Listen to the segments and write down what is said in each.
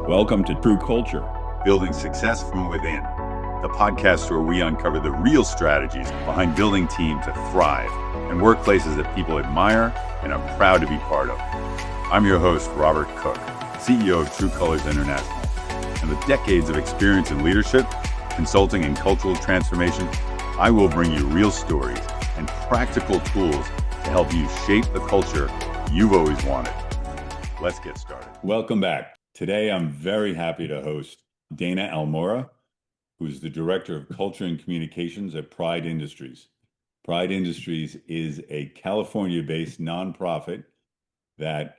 Welcome to True Culture, Building Success from Within, the podcast where we uncover the real strategies behind building teams that thrive and workplaces that people admire and are proud to be part of. I'm your host, Robert Cook, CEO of True Colors International. And with decades of experience in leadership, consulting, and cultural transformation, I will bring you real stories and practical tools to help you shape the culture you've always wanted. Let's get started. Welcome back. Today, I'm very happy to host Dana Almora, who's the Director of Culture and Communications at Pride Industries. Pride Industries is a California-based nonprofit that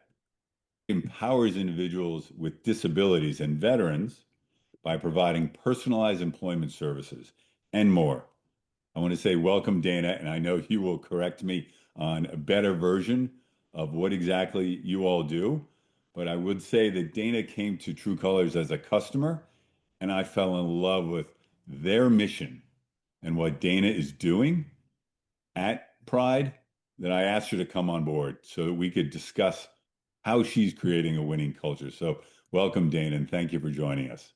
empowers individuals with disabilities and veterans by providing personalized employment services and more. I want to say welcome, Dana, and I know you will correct me on a better version of what exactly you all do. But I would say that Dana came to True Colors as a customer, and I fell in love with their mission and what Dana is doing at Pride, that I asked her to come on board so that we could discuss how she's creating a winning culture. So welcome, Dana, and thank you for joining us.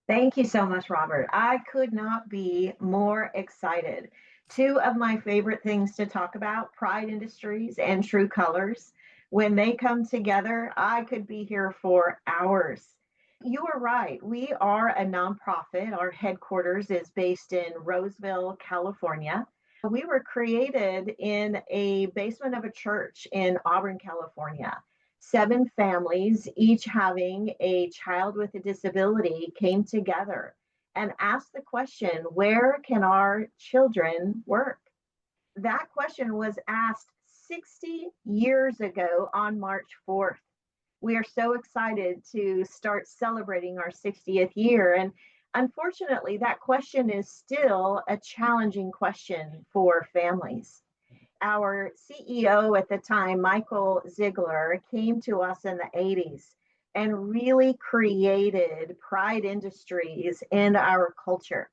Thank you so much, Robert. I could not be more excited. Two of my favorite things to talk about, Pride Industries and True Colors. When they come together, I could be here for hours. You are right. We are a nonprofit. Our headquarters is based in Roseville, California. We were created in a basement of a church in Auburn, California. 7 families, each having a child with a disability, came together and asked the question, where can our children work? That question was asked 60 years ago on March 4th. We are so excited to start celebrating our 60th year. And unfortunately, that question is still a challenging question for families. Our CEO at the time, Michael Ziegler, came to us in the 80s and really created Pride Industries in our culture.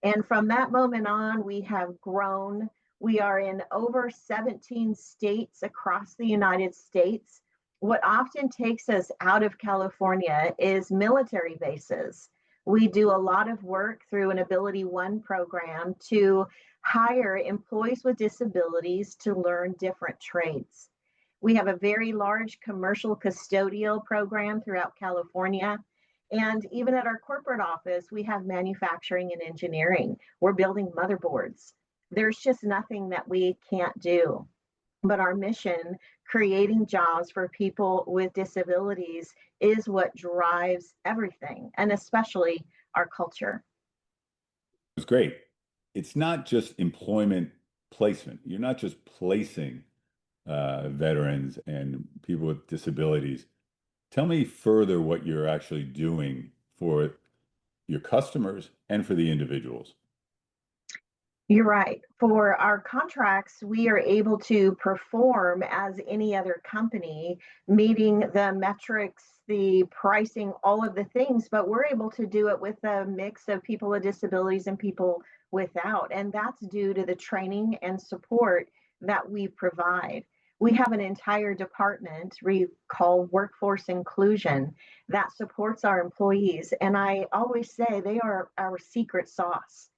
And from that moment on, we have grown. We are in over 17 states across the United States. What often takes us out of California is military bases. We do a lot of work through an Ability One program to hire employees with disabilities to learn different trades. We have a very large commercial custodial program throughout California. And even at our corporate office, we have manufacturing and engineering. We're building motherboards. There's just nothing that we can't do. But our mission, creating jobs for people with disabilities, is what drives everything, and especially our culture. It's great. It's not just employment placement. You're not just placing veterans and people with disabilities. Tell me further what you're actually doing for your customers and for the individuals. You're right. For our contracts, we are able to perform as any other company, meeting the metrics, the pricing, all of the things, but we're able to do it with a mix of people with disabilities and people without. And that's due to the training and support that we provide. We have an entire department we call workforce inclusion that supports our employees. And I always say they are our secret sauce.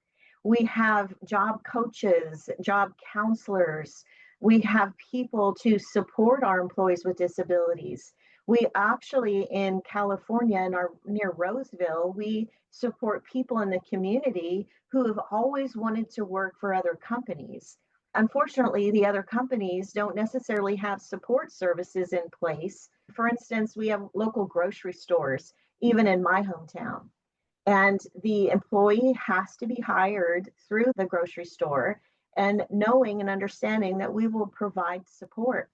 We have job coaches, job counselors. We have people to support our employees with disabilities. We actually, in California, near Roseville, we support people in the community who have always wanted to work for other companies. Unfortunately, the other companies don't necessarily have support services in place. For instance, we have local grocery stores, even in my hometown. And the employee has to be hired through the grocery store and knowing and understanding that we will provide support.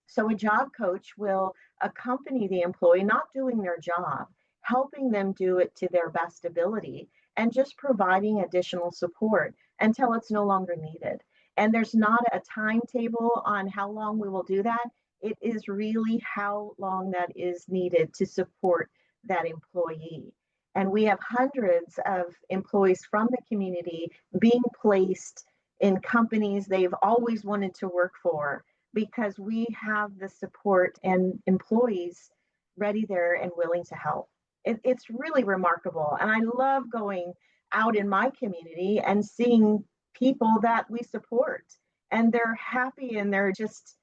So a job coach will accompany the employee, not doing their job, helping them do it to their best ability, and just providing additional support until it's no longer needed. And there's not a timetable on how long we will do that. It is really how long that is needed to support that employee. And we have hundreds of employees from the community being placed in companies they've always wanted to work for because we have the support and employees ready there and willing to help. It's really remarkable. And I love going out in my community and seeing people that we support and they're happy and they're just,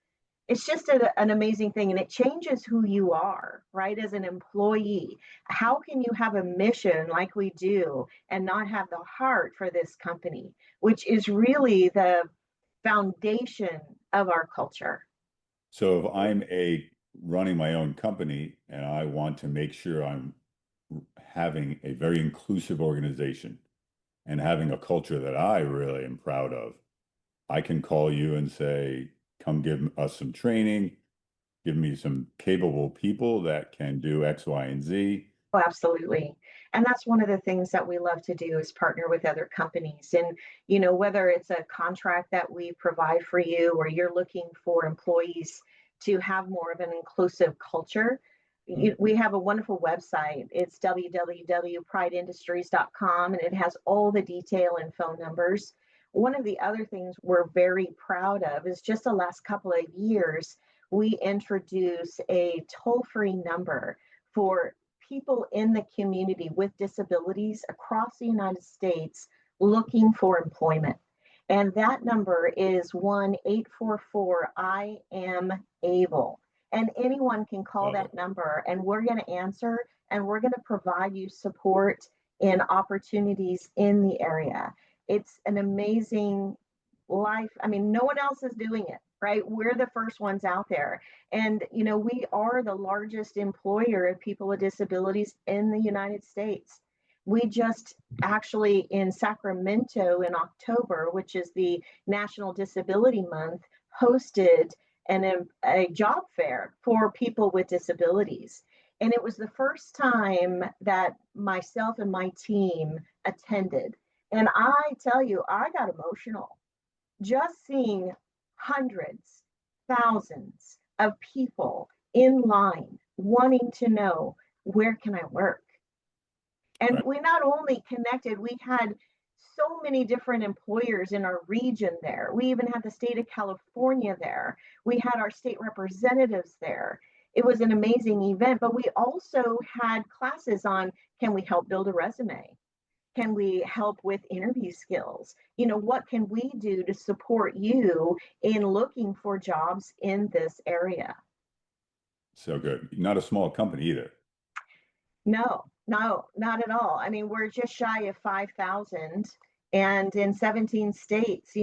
it's just an amazing thing, and it changes who you are, right? As an employee, how can you have a mission like we do and not have the heart for this company, which is really the foundation of our culture? So if I'm a running my own company and I want to make sure I'm having a very inclusive organization and having a culture that I really am proud of, I can call you and say, come give us some training, give me some capable people that can do X, Y, and Z. Oh, absolutely. And that's one of the things that we love to do is partner with other companies. And, whether it's a contract that we provide for you or you're looking for employees to have more of an inclusive culture, we have a wonderful website. It's www.prideindustries.com, and it has all the detail and phone numbers. One of the other things we're very proud of is just the last couple of years, we introduce a toll-free number for people in the community with disabilities across the United States looking for employment. And that number is 1-844 I am able. And anyone can call Love that it. number, and we're going to answer and we're going to provide you support in opportunities in the area. It's an amazing life. I mean, no one else is doing it, right? We're the first ones out there. And, we are the largest employer of people with disabilities in the United States. We just actually in Sacramento in October, which is the National Disability Month, hosted a job fair for people with disabilities. And it was the first time that myself and my team attended. And I tell you, I got emotional just seeing hundreds, thousands of people in line wanting to know, where can I work? And Right. we not only connected, we had so many different employers in our region there. We even had the state of California there. We had our state representatives there. It was an amazing event, but we also had classes on, can we help build a resume? Can we help with interview skills? What can we do to support you in looking for jobs in this area? So good. Not a small company either. No, no, not at all. I mean, we're just shy of 5,000 and in 17 states,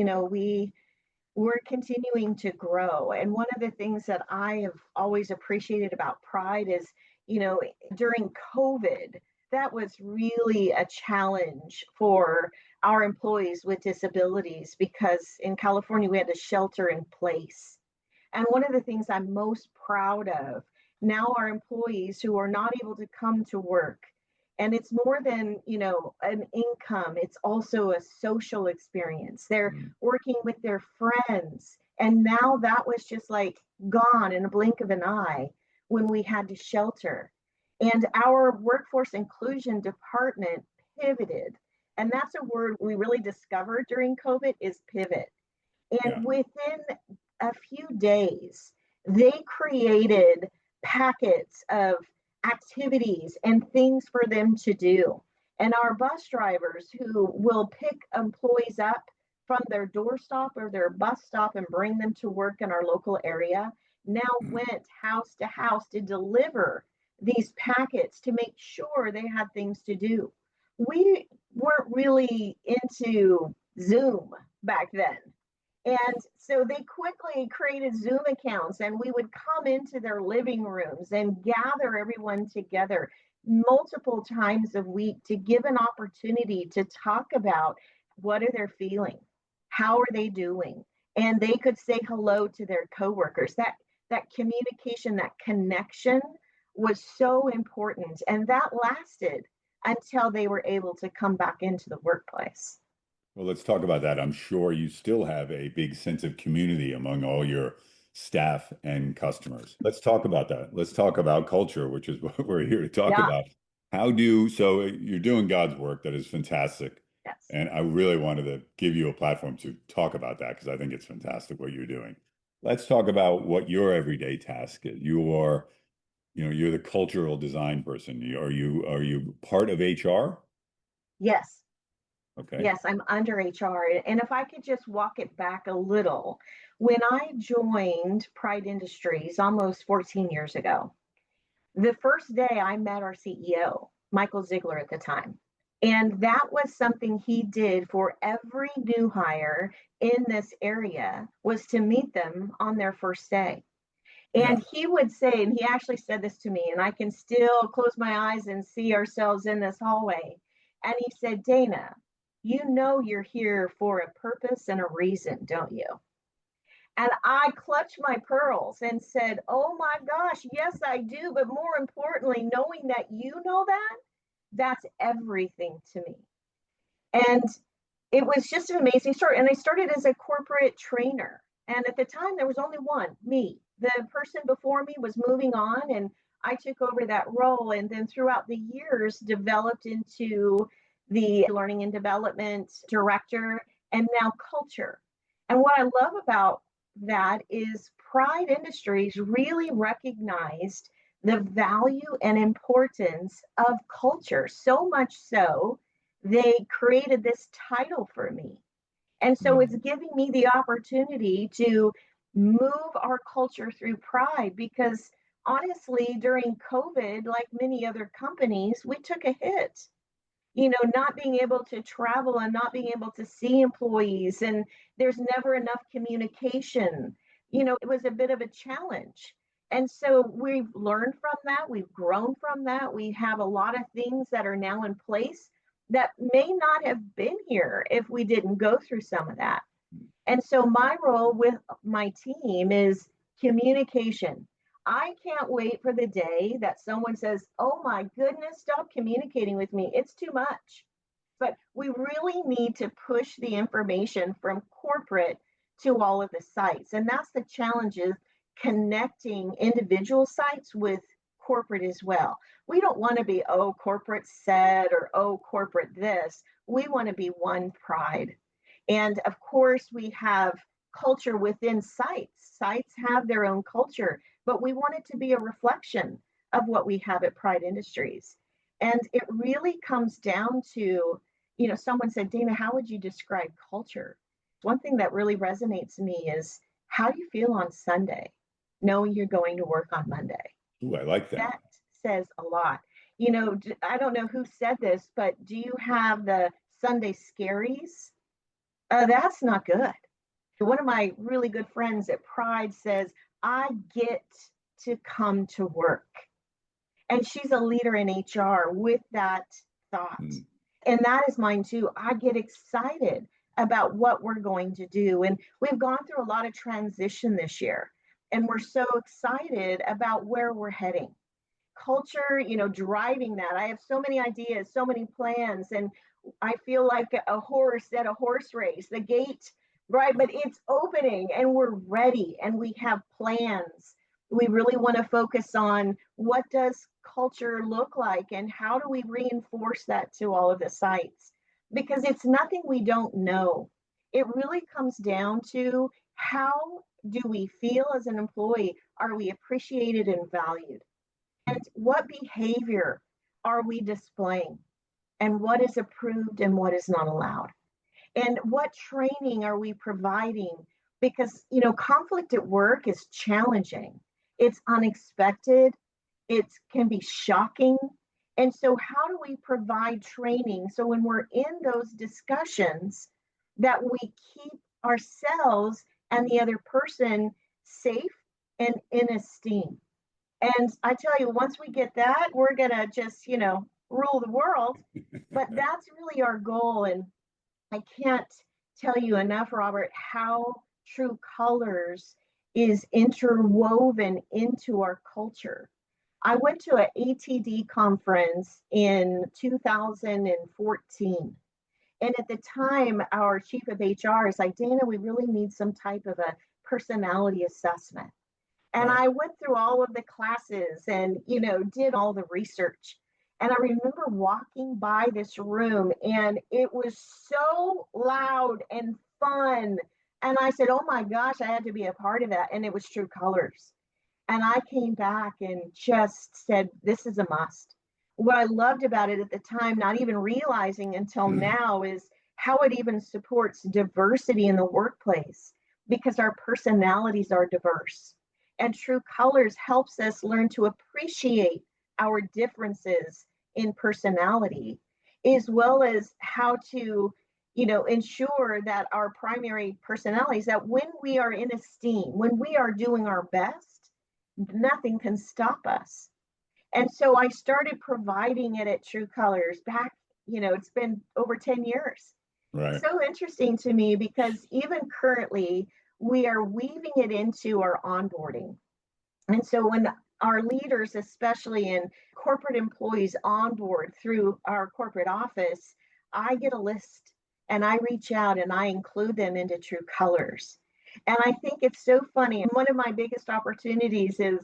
we're continuing to grow. And one of the things that I have always appreciated about Pride is, during COVID, that was really a challenge for our employees with disabilities because in California, we had to shelter in place. And one of the things I'm most proud of now are employees who are not able to come to work. And it's more than, an income, it's also a social experience. They're working with their friends. And now that was just like gone in a blink of an eye when we had to shelter. And our workforce inclusion department pivoted. And that's a word we really discovered during COVID is pivot. Yeah. And within a few days, they created packets of activities and things for them to do. And our bus drivers who will pick employees up from their doorstop or their bus stop and bring them to work in our local area now went house to house to deliver these packets to make sure they had things to do. We weren't really into Zoom back then. And so they quickly created Zoom accounts, and we would come into their living rooms and gather everyone together multiple times a week to give an opportunity to talk about what are they feeling, how are they doing, and they could say hello to their coworkers. That communication, that connection was so important, and that lasted until they were able to come back into the workplace. Well, let's talk about that. I'm sure you still have a big sense of community among all your staff and customers. Let's talk about that. Let's talk about culture, which is what we're here to talk Yeah. about. So you're doing God's work. That is fantastic. Yes. And I really wanted to give you a platform to talk about that because I think it's fantastic what you're doing. Let's talk about what your everyday task is. you're the cultural design person. Are you part of HR? Yes. Okay. Yes, I'm under HR. And if I could just walk it back a little, when I joined Pride Industries almost 14 years ago, the first day I met our CEO, Michael Ziegler at the time. And that was something he did for every new hire in this area was to meet them on their first day. Yeah. And he would say, and he actually said this to me, and I can still close my eyes and see ourselves in this hallway. And he said, Dana, you know you're here for a purpose and a reason, don't you? And I clutched my pearls and said, oh my gosh, yes, I do. But more importantly, knowing that you know that, that's everything to me. And it was just an amazing story. And I started as a corporate trainer. And at the time, there was only one, me. The person before me was moving on, and I took over that role. And then throughout the years, developed into the learning and development director and now culture. And what I love about that is Pride Industries really recognized the value and importance of culture, so much so they created this title for me. And so it's Mhm. giving me the opportunity to move our culture through Pride because honestly, during COVID, like many other companies, we took a hit. Not being able to travel and not being able to see employees, and there's never enough communication. It was a bit of a challenge. And so we've learned from that, we've grown from that. We have a lot of things that are now in place that may not have been here if we didn't go through some of that. And so my role with my team is communication. I can't wait for the day that someone says, oh my goodness, stop communicating with me. It's too much. But we really need to push the information from corporate to all of the sites. And that's the challenge is connecting individual sites with corporate as well. We don't want to be, oh, corporate said or oh, corporate this. We want to be one Pride. And of course, we have culture within sites. Sites have their own culture, but we want it to be a reflection of what we have at Pride Industries. And it really comes down to, someone said, Dana, how would you describe culture? One thing that really resonates to me is how do you feel on Sunday, knowing you're going to work on Monday? Ooh, I like that. That says a lot. I don't know who said this, but do you have the Sunday scaries? That's not good. One of my really good friends at Pride says, I get to come to work. And she's a leader in HR with that thought. Mm. And that is mine too. I get excited about what we're going to do. And we've gone through a lot of transition this year. And we're so excited about where we're heading. Culture, driving that. I have so many ideas, so many plans, and I feel like a horse at a horse race. The gate, right? But it's opening and we're ready and we have plans. We really want to focus on what does culture look like and how do we reinforce that to all of the sites? Because it's nothing we don't know. It really comes down to how do we feel as an employee? Are we appreciated and valued? And what behavior are we displaying? And what is approved and what is not allowed? And what training are we providing? Because, conflict at work is challenging, it's unexpected, it can be shocking. And so, how do we provide training so when we're in those discussions, that we keep ourselves and the other person safe and in esteem? And I tell you, once we get that, we're going to just, rule the world. But that's really our goal. And I can't tell you enough, Robert, how true colors is interwoven into our culture. I went to an ATD conference in 2014. And at the time, our chief of HR is like, Dana, we really need some type of a personality assessment. And Right. I went through all of the classes and, did all the research. And I remember walking by this room and it was so loud and fun. And I said, oh my gosh, I had to be a part of that. And it was True Colors. And I came back and just said, this is a must. What I loved about it at the time, not even realizing until now, is how it even supports diversity in the workplace because our personalities are diverse. And True Colors helps us learn to appreciate our differences in personality, as well as how to, ensure that our primary personalities, that when we are in esteem, when we are doing our best, nothing can stop us. And so I started providing it at True Colors back, it's been over 10 years. Right. So interesting to me because even currently, we are weaving it into our onboarding. And so when our leaders, especially in corporate employees, onboard through our corporate office, I get a list and I reach out and I include them into True Colors. And I think it's so funny. And one of my biggest opportunities is,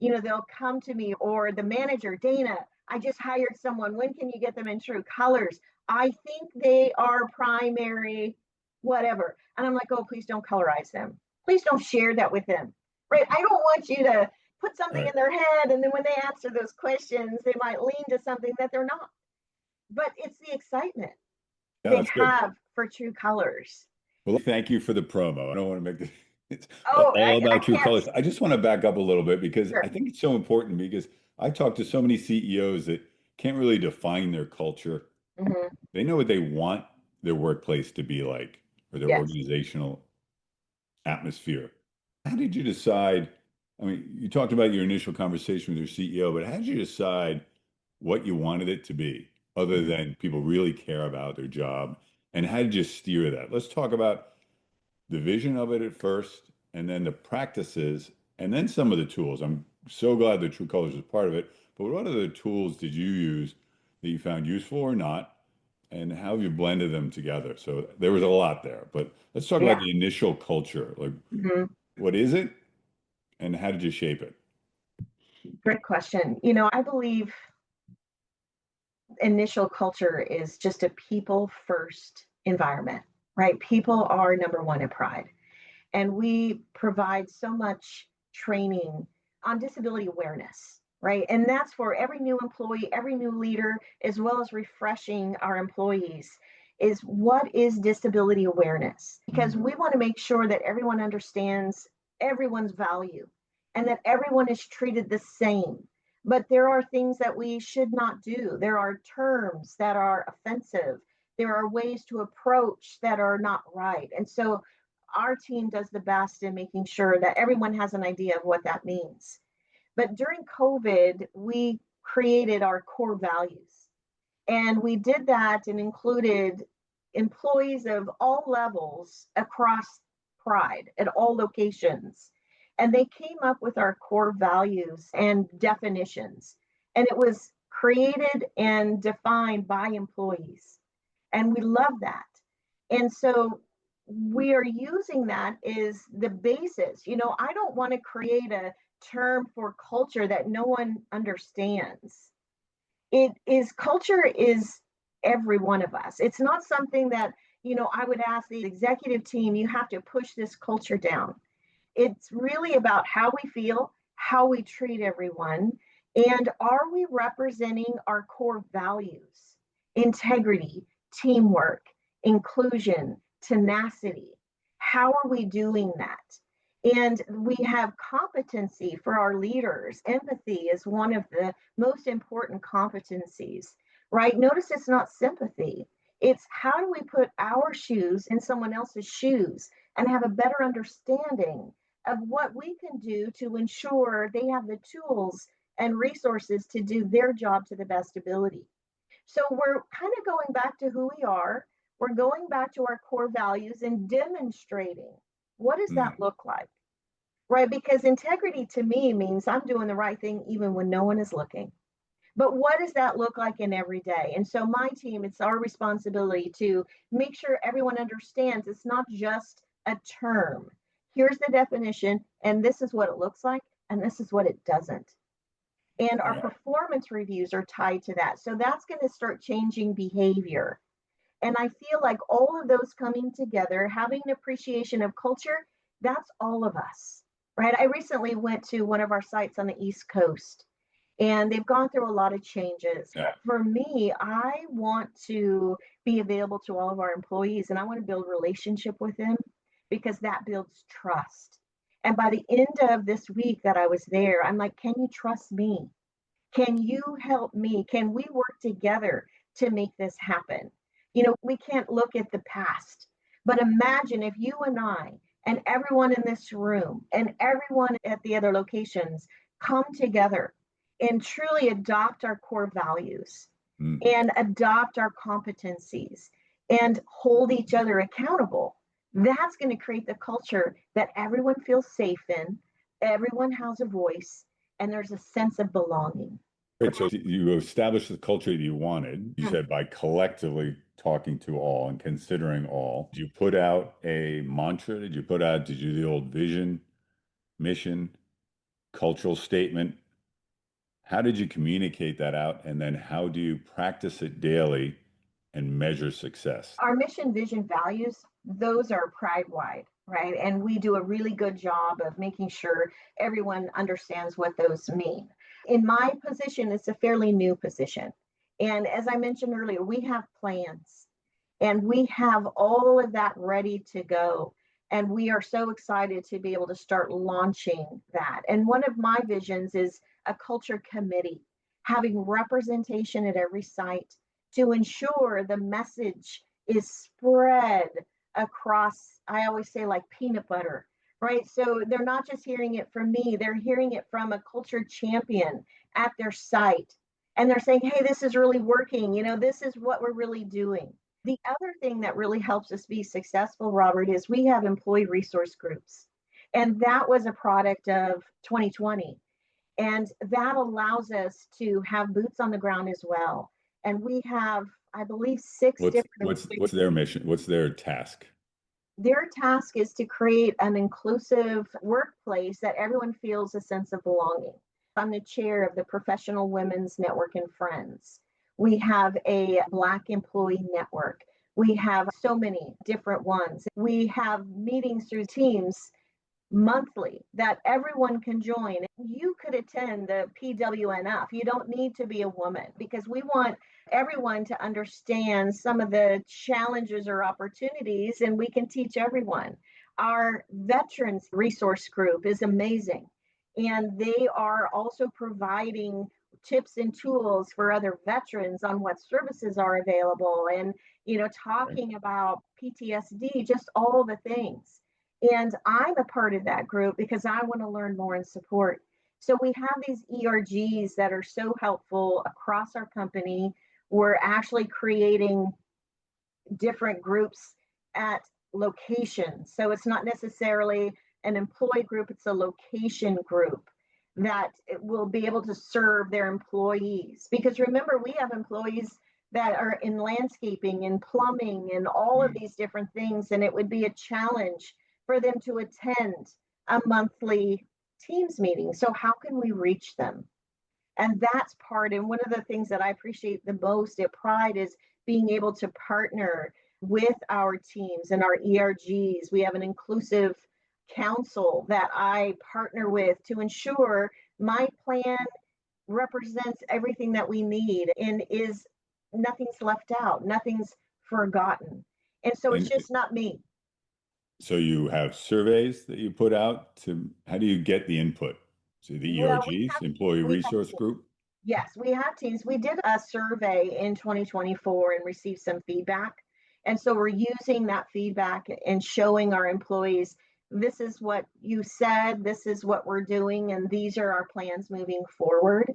they'll come to me or the manager, Dana, I just hired someone. When can you get them in True Colors? I think they are primary, whatever. And I'm like, oh, please don't colorize them. Please don't share that with them. Right? I don't want you to put something Right. in their head and then when they answer those questions, they might lean to something that they're not. But it's the excitement Yeah, they that's good. have for True Colors. Well, thank you for the promo. I don't want to make this it's Oh, all I about True can't. Colors. I just want to back up a little bit because I Sure. think it's so important because I talk to so many CEOs that can't really define their culture. Hmm. They know what they want their workplace to be like or their Yes. organizational atmosphere. How did you decide? I mean, you talked about your initial conversation with your CEO, but how did you decide what you wanted it to be, other than people really care about their job? And how did you steer that? Let's talk about the vision of it at first, and then the practices, and then some of the tools. I'm so glad that True Colors is part of it. But what other tools did you use that you found useful or not? And how have you blended them together? So there was a lot there, but let's talk about Yeah. the initial culture. Like, Hmm. what is it, and how did you shape it? Great question. I believe initial culture is just a people first environment, right? People are number one at Pride. And we provide so much training on disability awareness, right? And that's for every new employee, every new leader, as well as refreshing our employees is what is disability awareness? Because we want to make sure that everyone understands everyone's value and that everyone is treated the same. But there are things that we should not do. There are terms that are offensive. There are ways to approach that are not right. And so our team does the best in making sure that everyone has an idea of what that means. But during COVID, we created our core values. And we did that and included employees of all levels across Pride at all locations. And they came up with our core values and definitions. And it was created and defined by employees. And we love that. And so we are using that as the basis. I don't want to create a term for culture that no one understands. Culture is every one of us. It's not something that, I would ask the executive team, you have to push this culture down. It's really about how we feel, how we treat everyone, and are we representing our core values? Integrity, teamwork, inclusion, tenacity. How are we doing that? And we have competency for our leaders. Empathy is one of the most important competencies, right? Notice it's not sympathy. It's how do we put our shoes in someone else's shoes and have a better understanding of what we can do to ensure they have the tools and resources to do their job to the best ability. So we're kind of going back to who we are. We're going back to our core values and demonstrating what does that Hmm. look like, right? Because integrity to me means I'm doing the right thing even when no one is looking. But what does that look like in every day? And so my team, it's our responsibility to make sure everyone understands it's not just a term. Here's the definition, and this is what it looks like, and this is what it doesn't. And our Yeah. performance reviews are tied to that. So that's going to start changing behavior. And I feel like all of those coming together, having an appreciation of culture, that's all of us. right? I recently went to one of our sites on the East Coast, and they've gone through a lot of changes. Yeah. For me, I want to be available to all of our employees, and I want to build relationship with them because that builds trust. And by the end of this week that I was there, I'm like, can you trust me? Can you help me? Can we work together to make this happen? We can't look at the past, but imagine if you and I and everyone in this room and everyone at the other locations come together and truly adopt our core values Mm. and adopt our competencies and hold each other accountable. That's going to create the culture that everyone feels safe in, everyone has a voice, and there's a sense of belonging. Great. So you established the culture that you wanted. You Mm. said by collectively talking to all and considering all. Did you put out a mantra? Did you do the old vision, mission, cultural statement? How did you communicate that out? And then how do you practice it daily and measure success? Our mission, vision, values, those are pride wide, right? And we do a really good job of making sure everyone understands what those mean. In my position, it's a fairly new position. And as I mentioned earlier, we have plans and we have all of that ready to go. And we are so excited to be able to start launching that. And one of my visions is a culture committee, having representation at every site to ensure the message is spread across, I always say, like peanut butter, right? So they're not just hearing it from me, they're hearing it from a culture champion at their site. And they're saying, hey, this is really working. This is what we're really doing. The other thing that really helps us be successful, Robert, is we have employee resource groups. And that was a product of 2020. And that allows us to have boots on the ground as well. And we have, I believe, six What's different. what's their mission? What's their task? Their task is to create an inclusive workplace that everyone feels a sense of belonging. I'm the chair of the Professional Women's Network and Friends. We have a Black employee network. We have so many different ones. We have meetings through Teams monthly that everyone can join. You could attend the PWNF. You don't need to be a woman because we want everyone to understand some of the challenges or opportunities, and we can teach everyone. Our veterans resource group is amazing, and they are also providing tips and tools for other veterans on what services are available and talking about PTSD, just all the things. And I'm a part of that group because I want to learn more and support. So we have these ERGs that are so helpful across our company. We're actually creating different groups at locations. So it's not necessarily an employee group, it's a location group that will be able to serve their employees. Because remember, we have employees that are in landscaping and plumbing and all of these different things, and it would be a challenge for them to attend a monthly Teams meeting. So, how can we reach them? And that's part. And one of the things that I appreciate the most at Pride is being able to partner with our teams and our ERGs. We have an inclusive council that I partner with to ensure my plan represents everything that we need and is nothing's left out, nothing's forgotten. And so it's And just not me. so you have surveys that you put out to, how do you get the input? So the Well, ERGs, Employee we have Resource Group? yes, we have teams. We did a survey in 2024 and received some feedback. And so we're using that feedback and showing our employees this is what you said, this is what we're doing, and these are our plans moving forward.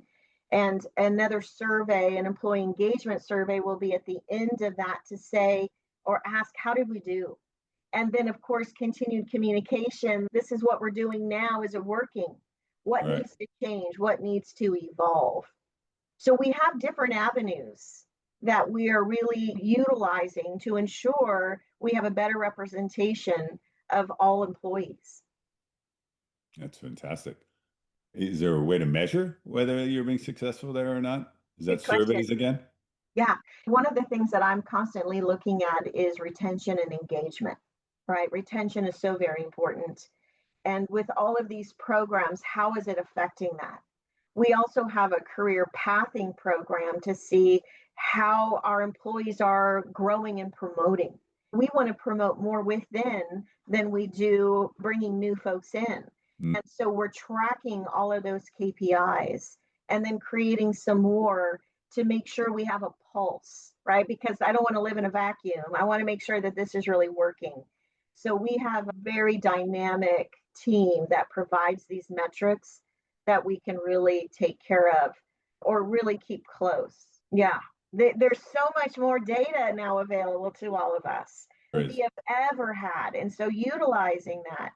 And another survey, an employee engagement survey, will be at the end of that to say or ask, how did we do? And then, of course, continued communication. This is what we're doing now. Is it working? What Right. needs to change? What needs to evolve? So we have different avenues that we are really utilizing to ensure we have a better representation of all employees. That's fantastic. Is there a way to measure whether you're being successful there or not? Is that Good question. surveys again? Yeah. One of the things that I'm constantly looking at is retention and engagement, right? Retention is so very important. And with all of these programs, how is it affecting that? We also have a career pathing program to see how our employees are growing and promoting. We want to promote more within than we do bringing new folks in. Mm. And so we're tracking all of those KPIs and then creating some more to make sure we have a pulse, right? Because I don't want to live in a vacuum. I want to make sure that this is really working. So we have a very dynamic team that provides these metrics that we can really take care of or really keep close. Yeah. There's so much more data now available to all of us than we have ever had. And so utilizing that.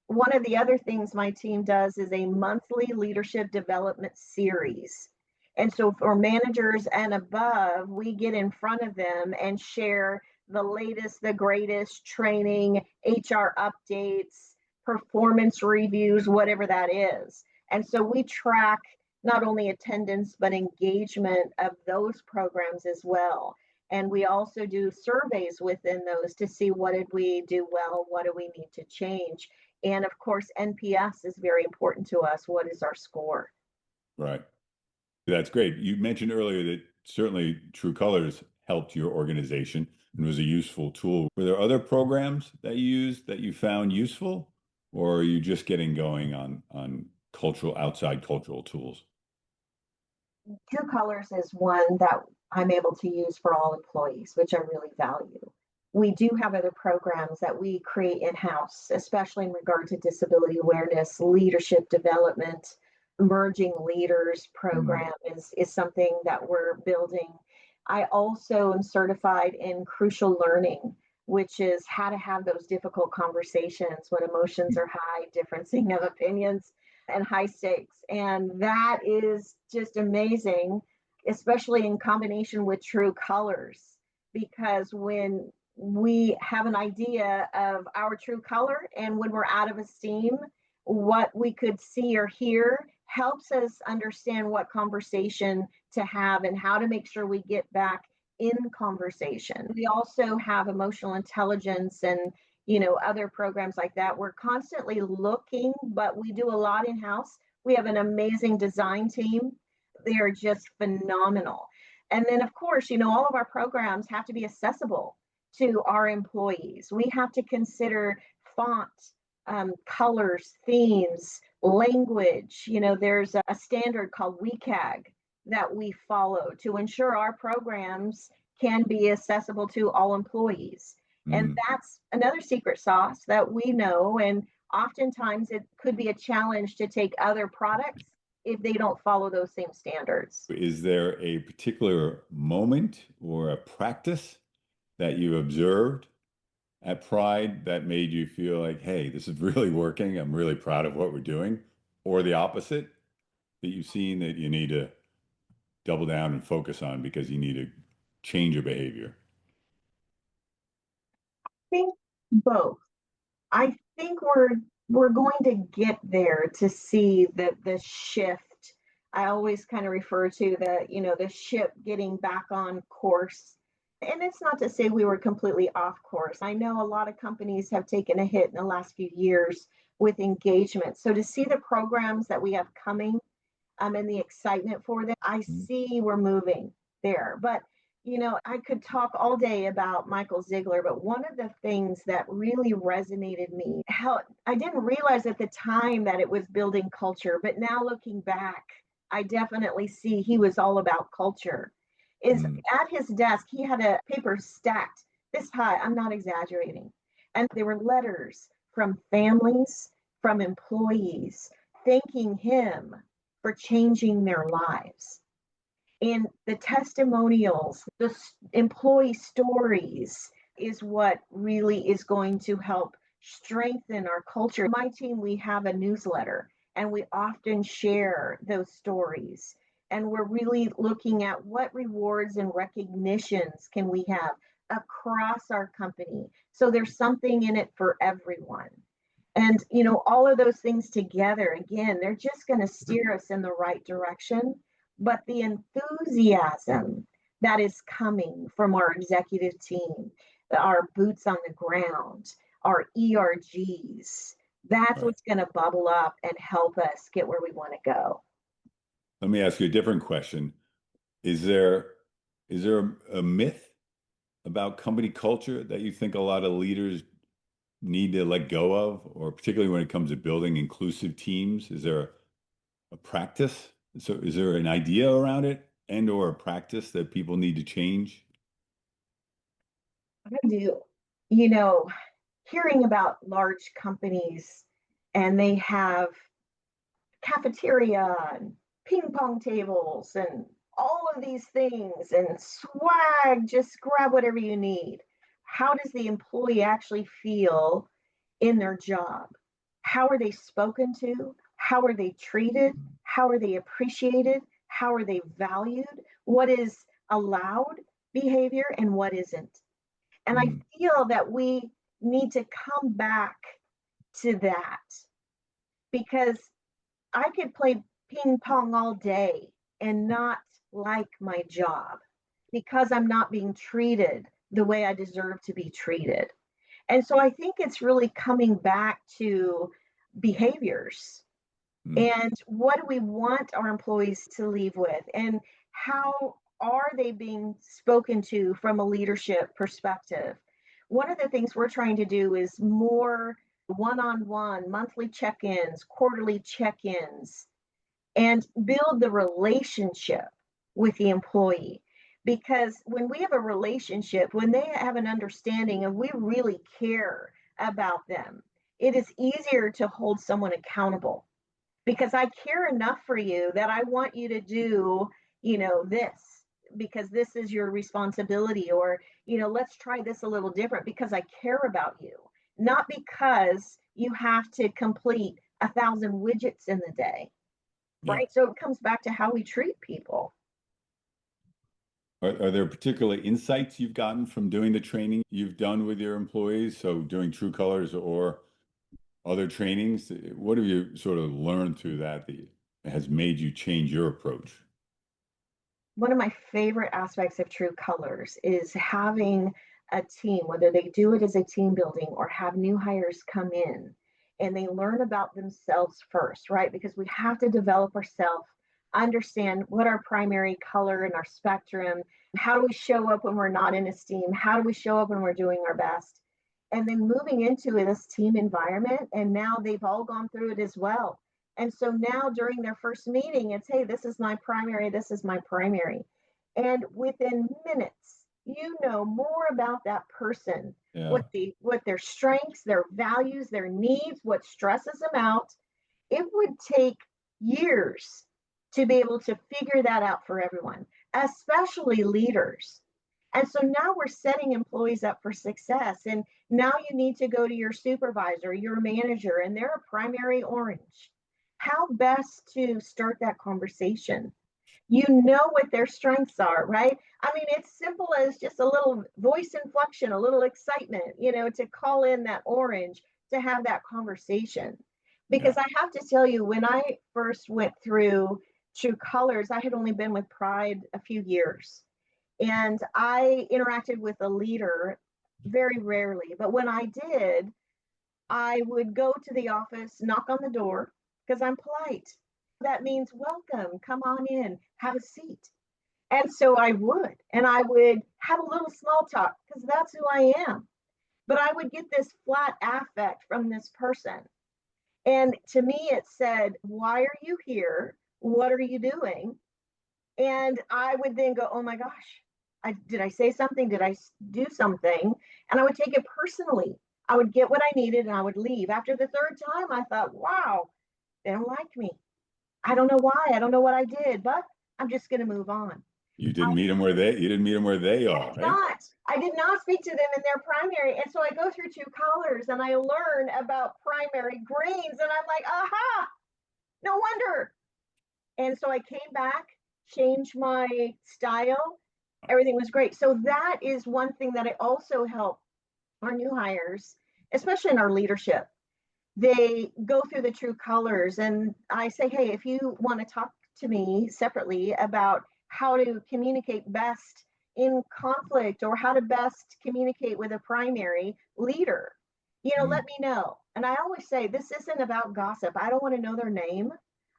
One of the other things my team does is a monthly leadership development series. And so for managers and above, we get in front of them and share the latest, the greatest training, HR updates, performance reviews, whatever that is. And so we track not only attendance, but engagement of those programs as well. And we also do surveys within those to see what did we do well, what do we need to change. And of course, NPS is very important to us. What is our score? Right. That's great. You mentioned earlier that certainly True Colors helped your organization and was a useful tool. Were there other programs that you used that you found useful, or are you just getting going on outside cultural tools? True Colors is one that I'm able to use for all employees, which I really value. We do have other programs that we create in-house, especially in regard to disability awareness, leadership development, emerging leaders program is something that we're building. I also am certified in crucial learning, which is how to have those difficult conversations when emotions are high, differencing of opinions, and high stakes. And that is just amazing, especially in combination with True Colors, because when we have an idea of our true color and when we're out of esteem, what we could see or hear helps us understand what conversation to have and how to make sure we get back in conversation. We also have emotional intelligence and other programs like that. We're constantly looking, but we do a lot in house. We have an amazing design team. They are just phenomenal. And then, of course, all of our programs have to be accessible to our employees. We have to consider font, colors, themes, language. There's a standard called WCAG that we follow to ensure our programs can be accessible to all employees. And that's another secret sauce that we know. And oftentimes it could be a challenge to take other products if they don't follow those same standards. Is there a particular moment or a practice that you observed at Pride that made you feel like, hey, this is really working. I'm really proud of what we're doing? Or the opposite that you've seen that you need to double down and focus on because you need to change your behavior? I think both. I think we're going to get there to see the shift. I always kind of refer to the ship getting back on course. And it's not to say we were completely off course. I know a lot of companies have taken a hit in the last few years with engagement. So to see the programs that we have coming and the excitement for them, I see we're moving there. But I could talk all day about Michael Ziegler, but one of the things that really resonated me, how I didn't realize at the time that it was building culture, but now looking back, I definitely see he was all about culture. Is at his desk, he had a paper stacked this high, I'm not exaggerating. And there were letters from families, from employees, thanking him for changing their lives. And the testimonials, the employee stories is what really is going to help strengthen our culture. My team, we have a newsletter and we often share those stories. And we're really looking at what rewards and recognitions can we have across our company. So there's something in it for everyone. And, all of those things together, again, they're just going to steer us in the right direction. But the enthusiasm that is coming from our executive team, our boots on the ground, our ERGs, That's All right. what's going to bubble up and help us get where we want to go. Let me ask you a different question. Is there a myth about company culture that you think a lot of leaders need to let go of, or particularly when it comes to building inclusive teams? Is there a practice? So is there an idea around it and or a practice that people need to change? I do. You know, hearing about large companies and they have cafeteria and ping pong tables and all of these things and swag, just grab whatever you need. How does the employee actually feel in their job? How are they spoken to? How are they treated? How are they appreciated? How are they valued? What is allowed behavior and what isn't? And I Mm, feel that we need to come back to that because I could play ping pong all day and not like my job because I'm not being treated the way I deserve to be treated. And so I think it's really coming back to behaviors mm, and what do we want our employees to leave with and how are they being spoken to from a leadership perspective. One of the things we're trying to do is more one-on-one monthly check-ins, quarterly check-ins, and build the relationship with the employee. Because when we have a relationship, when they have an understanding and we really care about them, it is easier to hold someone accountable because I care enough for you that I want you to do, this because this is your responsibility or, let's try this a little different because I care about you, not because you have to complete 1,000 widgets in the day. yeah. Right? So it comes back to how we treat people. Are there particular insights you've gotten from doing the training you've done with your employees? So doing True Colors or other trainings, what have you sort of learned through that has made you change your approach? One of my favorite aspects of True Colors is having a team, whether they do it as a team building or have new hires come in and they learn about themselves first, right? Because we have to develop ourselves, understand what our primary color and our spectrum, how do we show up when we're not in esteem, how do we show up when we're doing our best. And then moving into this team environment, and now they've all gone through it as well. And so now during their first meeting, it's, hey, this is my primary, this is my primary. And within minutes, you know more about that person, Yeah. what their strengths, their values, their needs, what stresses them out. It would take years to be able to figure that out for everyone, especially leaders. And so now we're setting employees up for success. And now you need to go to your supervisor, your manager, and they're a primary orange. How best to start that conversation? You know what their strengths are, right? I mean, it's simple as just a little voice inflection, a little excitement, to call in that orange to have that conversation. Because Yeah. I have to tell you, when I first went through True Colors, I had only been with Pride a few years. And I interacted with a leader very rarely. But when I did, I would go to the office, knock on the door, because I'm polite. That means welcome, come on in, have a seat. And so I would, and I would have a little small talk because that's who I am. But I would get this flat affect from this person. And to me, it said, why are you here? What are you doing? And I would then go, oh my gosh, did I say something? Did I do something? And I would take it personally. I would get what I needed and I would leave. After the third time, I thought, wow, they don't like me. I don't know why. I don't know what I did, but I'm just going to move on. You didn't meet them where they I are, did right? not. I did not speak to them in their primary. And so I go through True Colors and I learn about primary greens. And I'm like, aha, no wonder. And so I came back, changed my style. Everything was great. So that is one thing that I also help our new hires, especially in our leadership. They go through the True Colors and I say, hey, if you want to talk to me separately about how to communicate best in conflict or how to best communicate with a primary leader, Let me know. And I always say, this isn't about gossip. I don't want to know their name.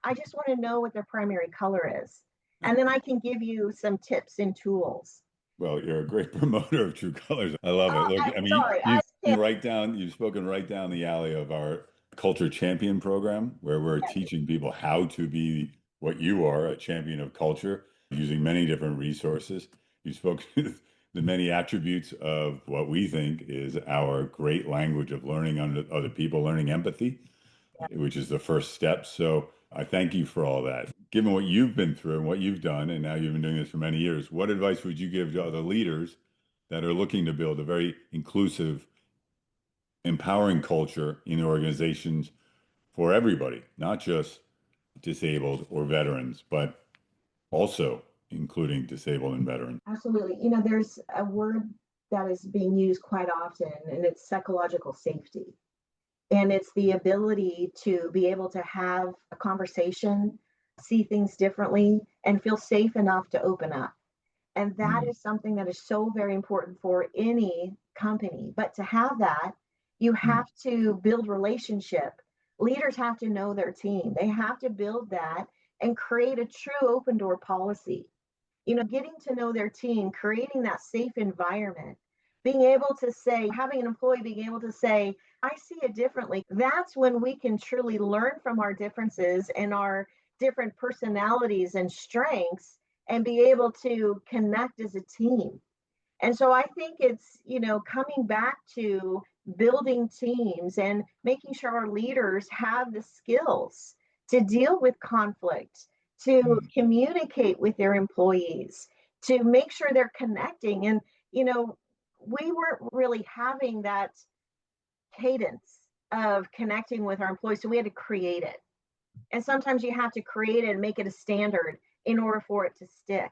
I just want to know what their primary color is. And then I can give you some tips and tools. Well, you're a great promoter of True Colors. I love it. Oh, Look, I'm I mean, sorry. I can't. you've spoken right down the alley of our Culture Champion program, where we're teaching people how to be what you are, a champion of culture, using many different resources. You've spoken to the many attributes of what we think is our great language of learning under other people, learning empathy, which is the first step. So I thank you for all that. Given what you've been through and what you've done, and now you've been doing this for many years, what advice would you give to other leaders that are looking to build a very inclusive, empowering culture in organizations for everybody, not just disabled or veterans, but also including disabled and veterans? Absolutely. There's a word that is being used quite often, and it's psychological safety. And it's the ability to be able to have a conversation, see things differently, and feel safe enough to open up. And that Mm, is something that is so very important for any company. But to have that, you mm, have to build relationship. Leaders have to know their team. They have to build that and create a true open door policy. Getting to know their team, creating that safe environment, being able to say, having an employee being able to say, I see it differently. That's when we can truly learn from our differences and our different personalities and strengths and be able to connect as a team. And so I think it's, coming back to building teams and making sure our leaders have the skills to deal with conflict, to mm, communicate with their employees, to make sure they're connecting. And, we weren't really having that cadence of connecting with our employees. So we had to create it. And sometimes you have to create it and make it a standard in order for it to stick.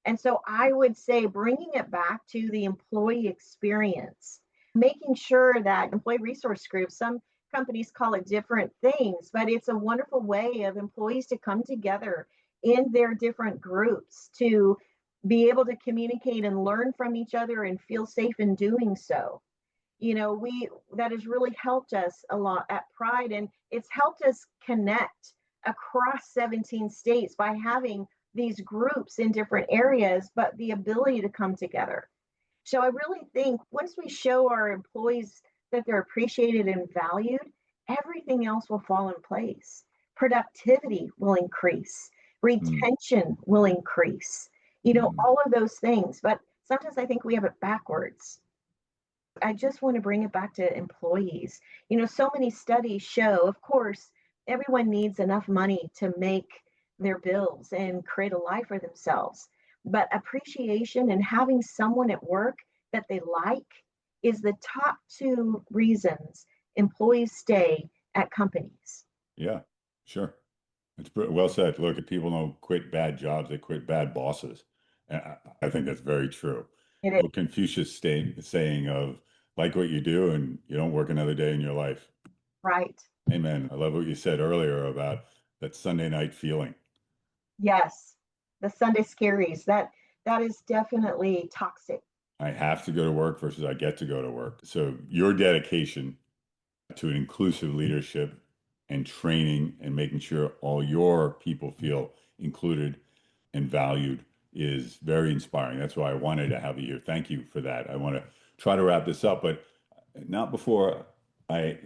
And so I would say bringing it back to the employee experience, making sure that employee resource groups, some companies call it different things, but it's a wonderful way of employees to come together in their different groups to be able to communicate and learn from each other and feel safe in doing so. We that has really helped us a lot at Pride, and it's helped us connect across 17 states by having these groups in different areas, but the ability to come together. So I really think once we show our employees that they're appreciated and valued, everything else will fall in place. Productivity will increase, mm, retention will increase, mm. all of those things. But sometimes I think we have it backwards. I just want to bring it back to employees. So many studies show, of course, everyone needs enough money to make their bills and create a life for themselves. But appreciation and having someone at work that they like is the top two reasons employees stay at companies. Yeah, sure. It's well said. Look, if people don't quit bad jobs, they quit bad bosses. And I think that's very true. It is Well, Confucius saying of like what you do and you don't work another day in your life. right. Amen. I love what you said earlier about that Sunday night feeling. Yes. The Sunday scaries. That is definitely toxic. I have to go to work versus I get to go to work. So your dedication to an inclusive leadership and training and making sure all your people feel included and valued is very inspiring. That's why I wanted to have you here. Thank you for that. I want to try to wrap this up, but not before I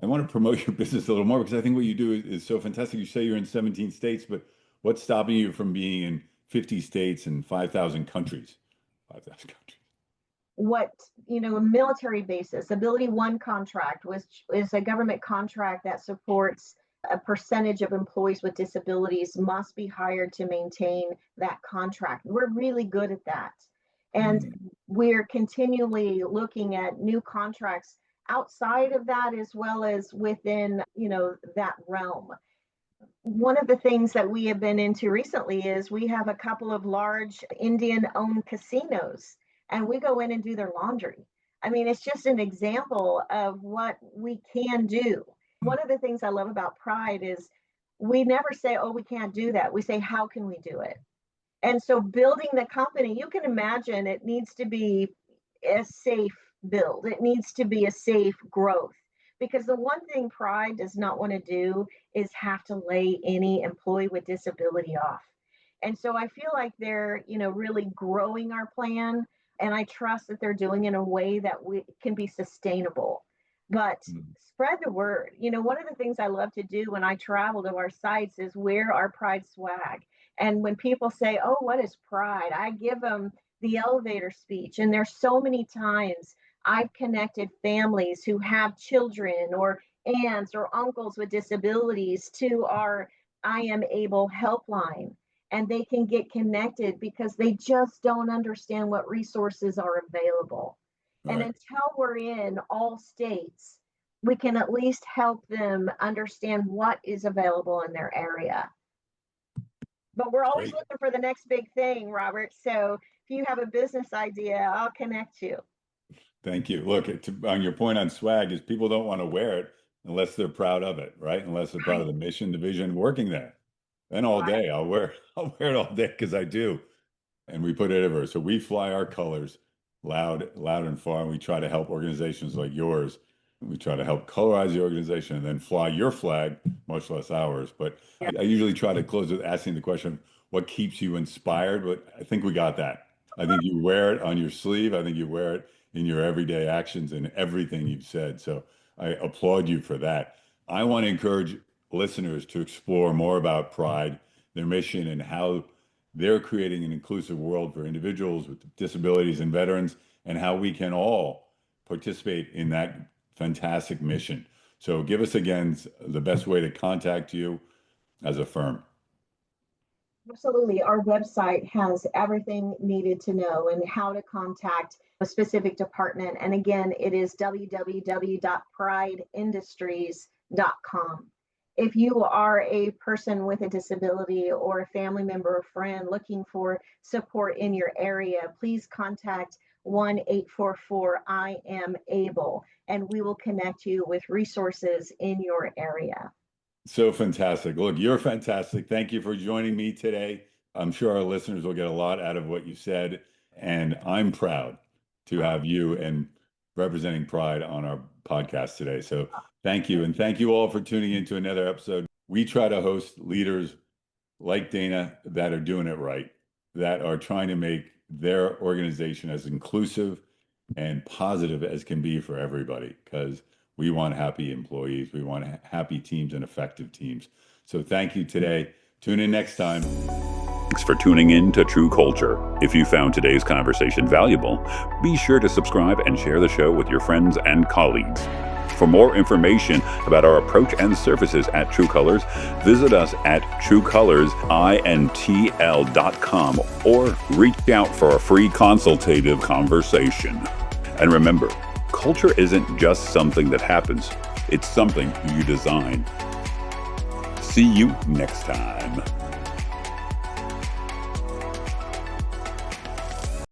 I want to promote your business a little more because I think what you do is so fantastic. You say you're in 17 states, but what's stopping you from being in 50 states and 5,000 countries? 5,000 countries. What a military basis ability one contract, which is a government contract that supports a percentage of employees with disabilities must be hired to maintain that contract. We're really good at that, and Mm, we're continually looking at new contracts outside of that as well as within that realm. One of the things that we have been into recently is we have a couple of large Indian owned casinos and we go in and do their laundry. I mean, it's just an example of what we can do. mm, One of the things I love about Pride is we never say, oh, we can't do that. We say, how can we do it? And so building the company, you can imagine it needs to be as safe build. It needs to be a safe growth. Because the one thing Pride does not want to do is have to lay any employee with disability off. And so I feel like they're, really growing our plan. And I trust that they're doing it in a way that we can be sustainable. But spread the word. One of the things I love to do when I travel to our sites is wear our Pride swag. And when people say, "Oh, what is Pride?" I give them the elevator speech. And there's so many times I've connected families who have children or aunts or uncles with disabilities to our I Am Able helpline. And they can get connected because they just don't understand what resources are available. And Right. until we're in all states, we can at least help them understand what is available in their area. But we're always Great. looking for the next big thing, Robert. So if you have a business idea, I'll connect you. Thank you. Look, on your point on swag is people don't want to wear it unless they're proud of it, right? Unless they're proud of Right, the mission, the vision, working there. Then all right. day I'll wear it all day because I do. And we put it everywhere. So we fly our colors loud and far, and we try to help organizations like yours. We try to help colorize the organization and then fly your flag, much less ours. But I usually try to close with asking the question, what keeps you inspired? But I think we got that. I think you wear it on your sleeve. I think you wear it in your everyday actions and everything you've said. So I applaud you for that. I want to encourage listeners to explore more about Pride, their mission, and how they're creating an inclusive world for individuals with disabilities and veterans, and how we can all participate in that fantastic mission. So, give us again the best way to contact you as a firm. Absolutely. Our website has everything needed to know and how to contact a specific department. And again, it is www.prideindustries.com. If you are a person with a disability or a family member or friend looking for support in your area, please contact 1-844 I Am Able, and we will connect you with resources in your area. So fantastic. Look, you're fantastic. Thank you for joining me today. I'm sure our listeners will get a lot out of what you said. And I'm proud to have you and representing Pride on our podcast today. So thank you. And thank you all for tuning in to another episode. We try to host leaders like Dana that are doing it right, that are trying to make their organization as inclusive and positive as can be for everybody, because we want happy employees. We want happy teams and effective teams. So thank you today. Tune in next time. Thanks for tuning in to True Culture. If you found today's conversation valuable, be sure to subscribe and share the show with your friends and colleagues. For more information about our approach and services at True Colors, visit us at truecolorsintl.com or reach out for a free consultative conversation. And remember, culture isn't just something that happens, it's something you design. See you next time.